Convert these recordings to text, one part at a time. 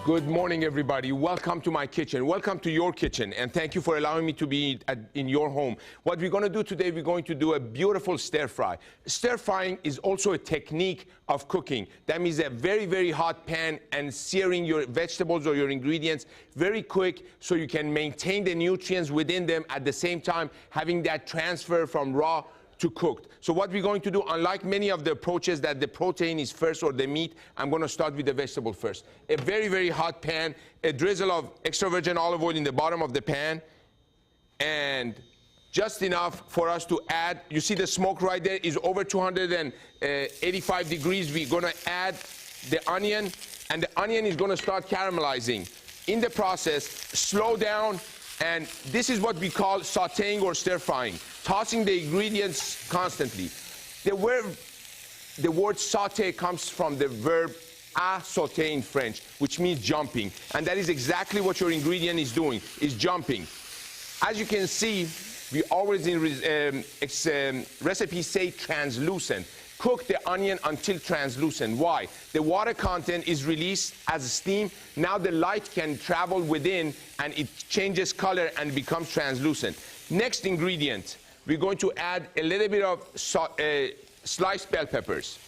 Good morning, everybody. Welcome to my kitchen. Welcome to your kitchen, and thank you for allowing me to be in your home. What we're going to do today, we're going to do a beautiful stir fry. Stir frying is also a technique of cooking. That means a very, very hot pan and searing your vegetables or your ingredients very quick so you can maintain the nutrients within them at the same time having that transfer from raw to cooked. So what we're going to do, unlike many of the approaches that the protein is first or the meat, I'm going to start with the vegetable first. A very, very hot pan, a drizzle of extra virgin olive oil in the bottom of the pan, and just enough for us to add. You see the smoke right there is over 285 degrees. We're going to add the onion, and the onion is going to start caramelizing. In the process, slow down, and this is what we call sautéing or stir frying, tossing the ingredients constantly. The word sauté comes from the verb à sauter in French, which means jumping. And that is exactly what your ingredient is doing, is jumping. As you can see, we always in recipes say translucent. Cook the onion until translucent. Why? The water content is released as steam. Now the light can travel within and it changes color and becomes translucent. Next ingredient, we're going to add a little bit of sliced bell peppers.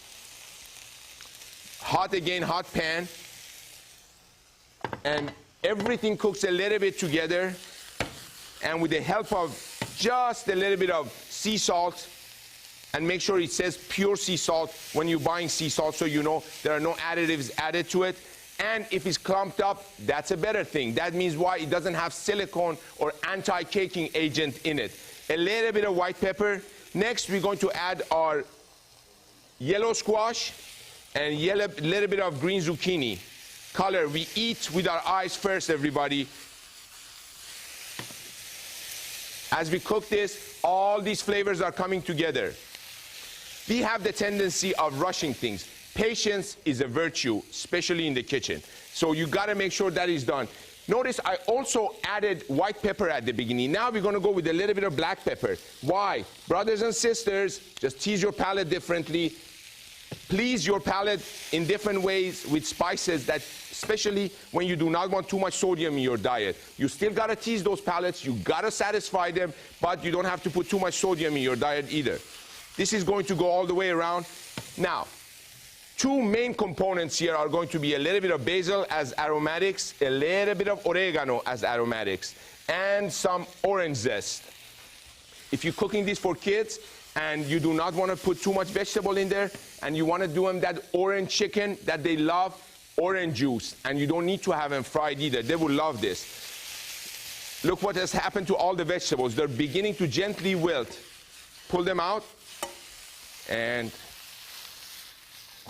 Hot again, hot pan. And everything cooks a little bit together. And with the help of just a little bit of sea salt, and make sure it says pure sea salt when you're buying sea salt so you know there are no additives added to it. And if it's clumped up, that's a better thing. That means why? It doesn't have silicone or anti-caking agent in it. A little bit of white pepper. Next, we're going to add our yellow squash and little bit of green zucchini. Color, we eat with our eyes first, everybody. As we cook this, all these flavors are coming together. We have the tendency of rushing things. Patience is a virtue, especially in the kitchen. So you got to make sure that is done. Notice I also added white pepper at the beginning. Now we're going to go with a little bit of black pepper. Why? Brothers and sisters, just tease your palate differently. Please your palate in different ways with spices, that especially when you do not want too much sodium in your diet. You still got to tease those palates. You got to satisfy them, but you don't have to put too much sodium in your diet either. This is going to go all the way around. Now, two main components here are going to be a little bit of basil as aromatics, a little bit of oregano as aromatics, and some orange zest. If you're cooking this for kids and you do not want to put too much vegetable in there, and you want to do them that orange chicken that they love, orange juice, and you don't need to have them fried either. They will love this. Look what has happened to all the vegetables. They're beginning to gently wilt. Pull them out, and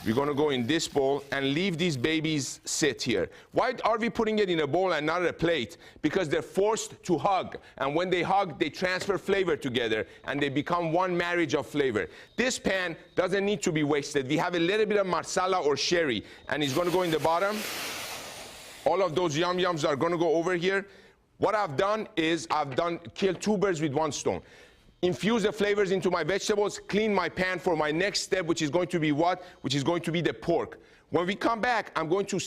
we're going to go in this bowl and leave these babies sit here. Why are we putting it in a bowl and not a plate? Because they're forced to hug. And when they hug, they transfer flavor together, and they become one marriage of flavor. This pan doesn't need to be wasted. We have a little bit of marsala or sherry, and it's going to go in the bottom. All of those yum-yums are going to go over here. What I've done is killed two birds with one stone. Infuse the flavors into my vegetables, clean my pan for my next step, which is going to be what? Which is going to be the pork. When we come back, I'm going to